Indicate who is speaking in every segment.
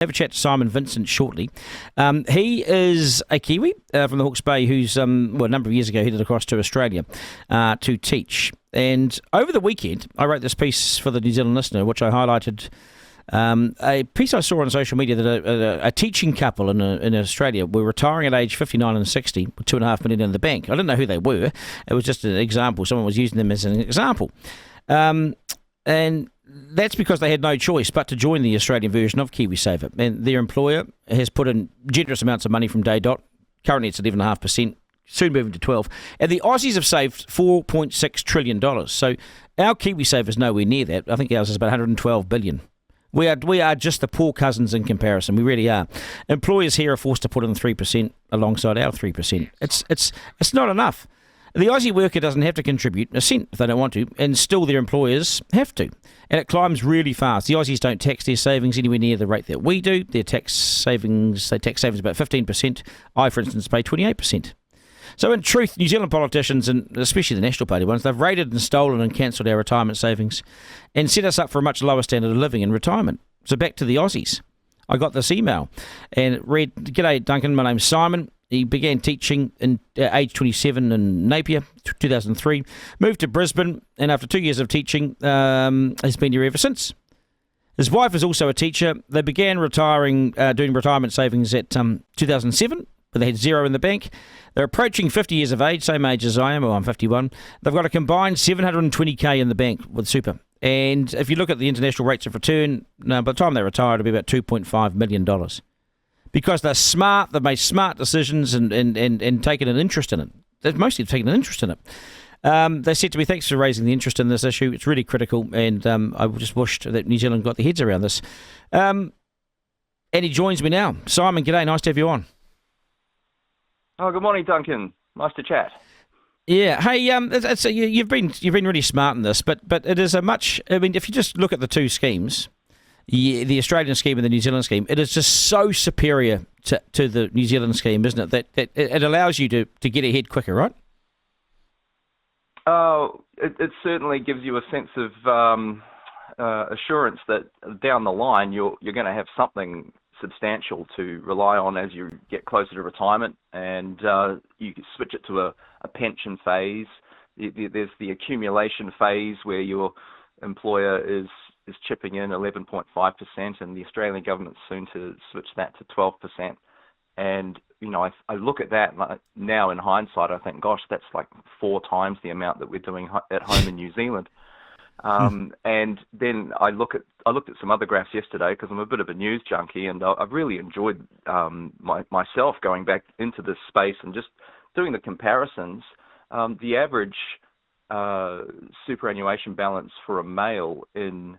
Speaker 1: have a chat to Simon Vincent shortly. He is a Kiwi from the Hawke's Bay who's, a number of years ago headed across to Australia to teach. And over the weekend, I wrote this piece for the New Zealand Listener, which I highlighted a piece I saw on social media that a teaching couple in Australia were retiring at age 59 and 60 with $2.5 million in the bank. I didn't know who they were. It was just an example. Someone was using them as an example. And that's because they had no choice but to join the Australian version of KiwiSaver. And their employer has put in generous amounts of money from day dot. Currently it's at 11.5%, soon moving to 12%. And the Aussies have saved $4.6 trillion. So our KiwiSaver is nowhere near that. I think ours is about $112 billion. We are just the poor cousins in comparison. We really are. Employers here are forced to put in 3% alongside our 3%. It's not enough. The Aussie worker doesn't have to contribute a cent if they don't want to, and still their employers have to. And it climbs really fast. The Aussies don't tax their savings anywhere near the rate that we do. They tax savings about 15%. I, for instance, pay 28%. So in truth, New Zealand politicians, and especially the National Party ones, they've raided and stolen and cancelled our retirement savings and set us up for a much lower standard of living in retirement. So back to the Aussies. I got this email and it read, "G'day Duncan, my name's Simon. He began teaching in age 27 in Napier, 2003, moved to Brisbane, and after 2 years of teaching, has been here ever since. His wife is also a teacher. They began doing retirement savings at 2007, but they had zero in the bank. They're approaching 50 years of age, same age as I am, or I'm 51. They've got a combined 720k in the bank with super. And if you look at the international rates of return, by the time they retire, it'll be about $2.5 million. Because they're smart, they've made smart decisions and taken an interest in it. They've mostly taken an interest in it. They said to me, thanks for raising the interest in this issue. It's really critical, and I just wished that New Zealand got their heads around this. And he joins me now. Simon, g'day, nice to have you on.
Speaker 2: Oh, good morning, Duncan. Nice to chat.
Speaker 1: Yeah. Hey, you've been really smart in this, but it is a much. I mean, if you just look at the two schemes, the Australian scheme and the New Zealand scheme, it is just so superior to the New Zealand scheme, isn't it? That it allows you to get ahead quicker, right?
Speaker 2: Oh, it certainly gives you a sense of assurance that down the line you're going to have something substantial to rely on as you get closer to retirement, and you can switch it to a pension phase. There's the accumulation phase where your employer is chipping in 11.5%, and the Australian government's soon to switch that to 12%. And I look at that now in hindsight, I think, gosh, that's like 4 times the amount that we're doing at home in New Zealand. And then I looked at some other graphs yesterday because I'm a bit of a news junkie, and I've really enjoyed myself going back into this space and just doing the comparisons. The average superannuation balance for a male in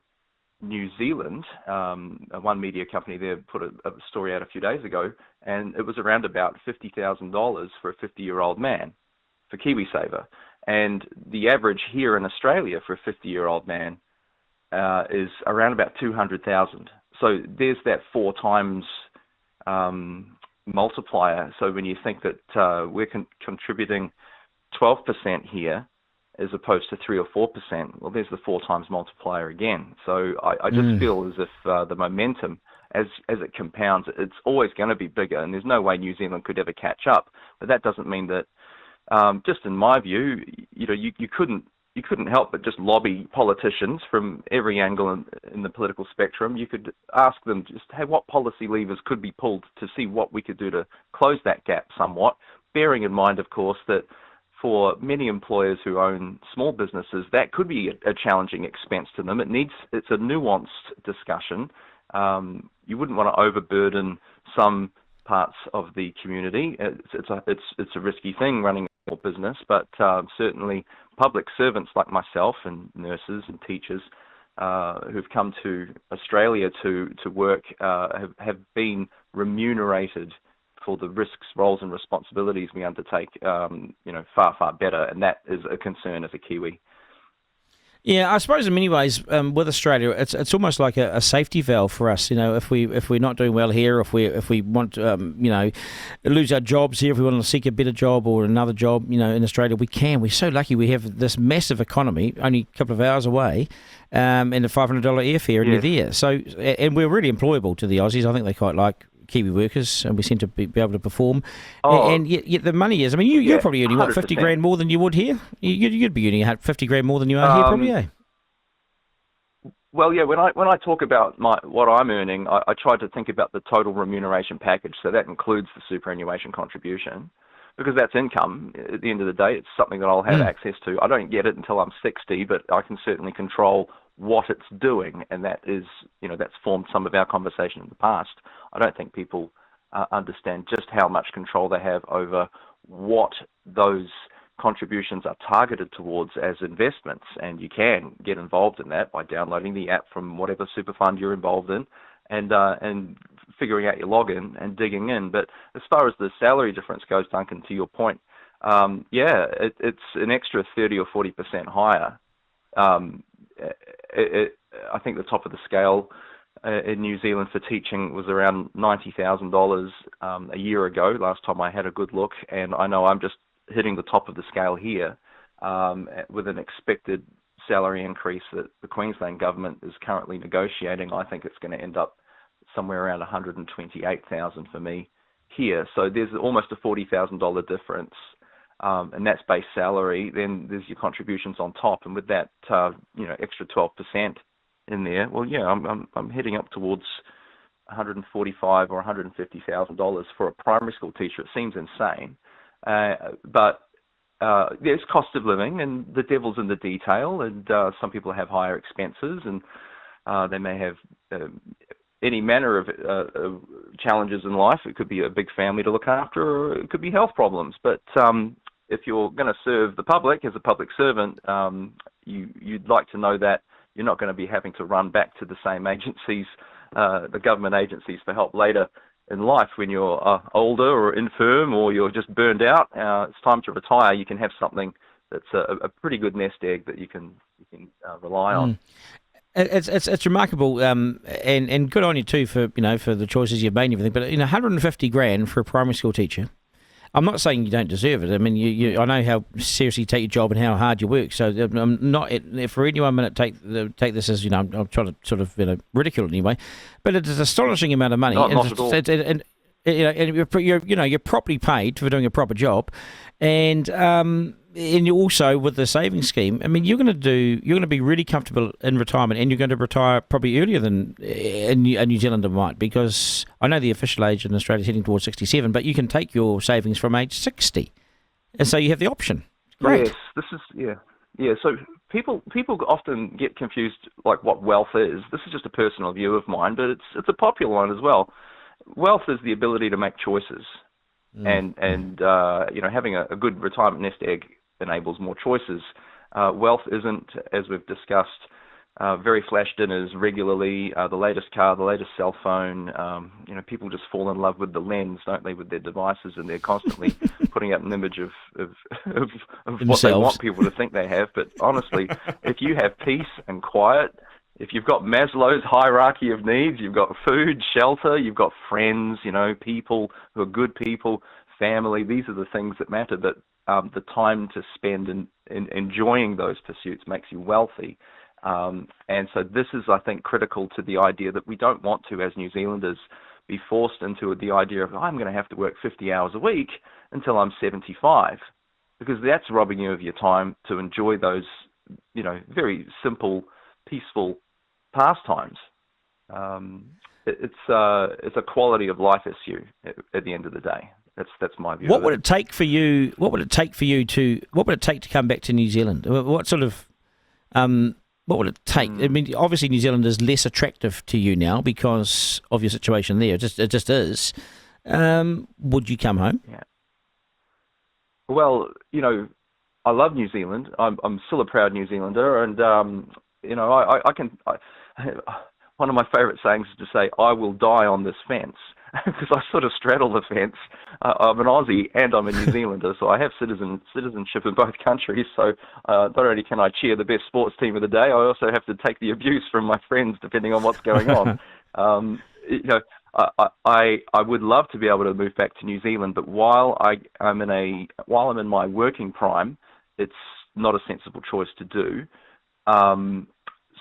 Speaker 2: New Zealand, one media company there put a story out a few days ago, and it was around about $50,000 for a 50-year-old man for KiwiSaver. And the average here in Australia for a 50-year-old man is around about 200,000. So there's that 4 times multiplier. So when you think that we're contributing 12% here as opposed to 3 or 4%, well, there's the 4 times multiplier again. So I just feel as if the momentum, as it compounds, it's always going to be bigger, and there's no way New Zealand could ever catch up. But that doesn't mean that. Just in my view, you couldn't help but just lobby politicians from every angle in the political spectrum. You could ask them just, hey, what policy levers could be pulled to see what we could do to close that gap somewhat, bearing in mind, of course, that for many employers who own small businesses, that could be a challenging expense to them. It's a nuanced discussion. You wouldn't want to overburden some parts of the community. It's a risky thing running a business, but certainly public servants like myself and nurses and teachers who've come to Australia to work have been remunerated for the risks, roles and responsibilities we undertake, far better, and that is a concern as a Kiwi.
Speaker 1: Yeah, I suppose in many ways, with Australia, it's almost like a safety valve for us. If we're not doing well here, if we want to, lose our jobs here, if we want to seek a better job or another job, in Australia, we can. We're so lucky. We have this massive economy, only a couple of hours away, and a $500 airfare, and
Speaker 2: Yes.
Speaker 1: you're there. So, and we're really employable to the Aussies. I think they quite like Kiwi workers, and we seem to be able to perform.
Speaker 2: Oh,
Speaker 1: And yet the money is. I mean, you're
Speaker 2: yeah,
Speaker 1: probably earning what, 50
Speaker 2: 100%.
Speaker 1: grand more than you would here. You'd be earning 50 grand more than you are here, probably,
Speaker 2: Um,
Speaker 1: eh?
Speaker 2: Well, yeah. When I talk about what I'm earning, I try to think about the total remuneration package. So that includes the superannuation contribution, because that's income. At the end of the day, it's something that I'll have access to. I don't get it until I'm 60, but I can certainly control what it's doing, and that is, that's formed some of our conversation in the past. I don't think people understand just how much control they have over what those contributions are targeted towards as investments, and you can get involved in that by downloading the app from whatever super fund you're involved in, and figuring out your login and digging in. But as far as the salary difference goes, Duncan, to your point, it's an extra 30 or 40% higher. I think the top of the scale in New Zealand for teaching was around $90,000 a year ago, last time I had a good look, and I know I'm just hitting the top of the scale here with an expected salary increase that the Queensland government is currently negotiating. I think it's going to end up somewhere around $128,000 for me here. So there's almost a $40,000 difference, and that's base salary. Then there's your contributions on top, and with that, extra 12% in there. Well, yeah, I'm heading up towards $145,000 or $150,000 for a primary school teacher. It seems insane. But there's cost of living, and the devil's in the detail, and some people have higher expenses, and they may have any manner of challenges in life. It could be a big family to look after, or it could be health problems. But if you're going to serve the public as a public servant, you'd like to know that you're not going to be having to run back to the same agencies, the government agencies, for help later in life when you're older or infirm, or you're just burned out. It's time to retire. You can have something that's a pretty good nest egg that you can rely on.
Speaker 1: It's remarkable, and good on you too for the choices you've made and everything. But 150 grand for a primary school teacher. I'm not saying you don't deserve it. I mean, I know how seriously you take your job and how hard you work. So I'm not for any 1 minute take this as I'm trying to sort of ridicule it anyway. But it's an astonishing amount of money.
Speaker 2: Not at all.
Speaker 1: And you're properly paid for doing a proper job, and you also with the savings scheme. I mean, you're going to be really comfortable in retirement, and you're going to retire probably earlier than a New Zealander might, because I know the official age in Australia is heading towards 67, but you can take your savings from age 60, and so you have the option. Great.
Speaker 2: Yes, this is yeah. So people often get confused, like what wealth is. This is just a personal view of mine, but it's a popular one as well. Wealth is the ability to make choices, and having a good retirement nest egg enables more choices. Wealth isn't, as we've discussed, very flash dinners regularly, the latest car, the latest cell phone. People just fall in love with the lens, don't they, with their devices, and they're constantly putting out an image of what they want people to think they have. But honestly, if you have peace and quiet, if you've got Maslow's hierarchy of needs, you've got food, shelter, you've got friends, people who are good people, family, these are the things that matter. But the time to spend in enjoying those pursuits makes you wealthy. And so this is, I think, critical to the idea that we don't want to, as New Zealanders, be forced into the idea of, I'm going to have to work 50 hours a week until I'm 75, because that's robbing you of your time to enjoy those, very simple, peaceful pastimes. It's a quality of life issue at the end of the day. That's my view.
Speaker 1: What would it take for you? What would it take to come back to New Zealand? What sort of what would it take? I mean, obviously New Zealand is less attractive to you now because of your situation there. It just is. Would you come home?
Speaker 2: Yeah. Well, I love New Zealand. I'm still a proud New Zealander, and I can. One of my favourite sayings is to say, "I will die on this fence." because I sort of straddle the fence. I'm an Aussie and I'm a New Zealander, so I have citizenship in both countries. So not only can I cheer the best sports team of the day, I also have to take the abuse from my friends depending on what's going on. You know, I would love to be able to move back to New Zealand, but while I'm in my working prime, it's not a sensible choice to do.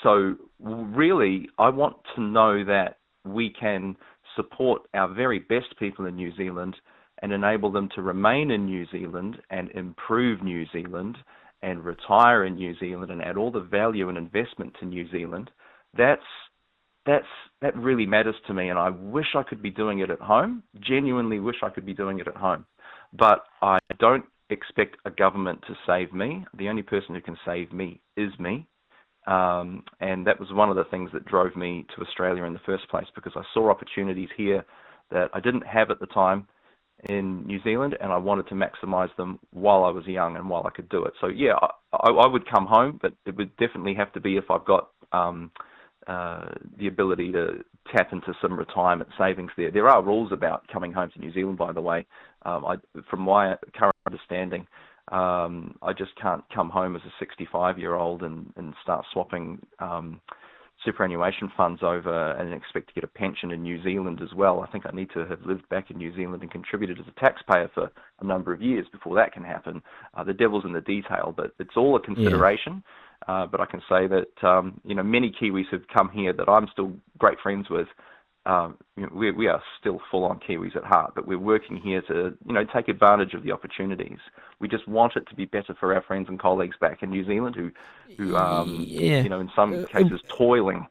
Speaker 2: So really, I want to know that we can support our very best people in New Zealand and enable them to remain in New Zealand and improve New Zealand and retire in New Zealand and add all the value and investment to New Zealand. That really matters to me, and I wish I could be doing it at home. Genuinely wish I could be doing it at home. But I don't expect a government to save me. The only person who can save me is me. And that was one of the things that drove me to Australia in the first place, because I saw opportunities here that I didn't have at the time in New Zealand, and I wanted to maximise them while I was young and while I could do it. So yeah, I would come home, but it would definitely have to be if I've got the ability to tap into some retirement savings there. There are rules about coming home to New Zealand, by the way. From my current understanding, I just can't come home as a 65-year-old and start swapping superannuation funds over and expect to get a pension in New Zealand as well. I think I need to have lived back in New Zealand and contributed as a taxpayer for a number of years before that can happen. The devil's in the detail, but it's all a consideration. Yeah. But I can say that many Kiwis have come here that I'm still great friends with. We are still full-on Kiwis at heart, but we're working here to take advantage of the opportunities. We just want it to be better for our friends and colleagues back in New Zealand who in some cases toiling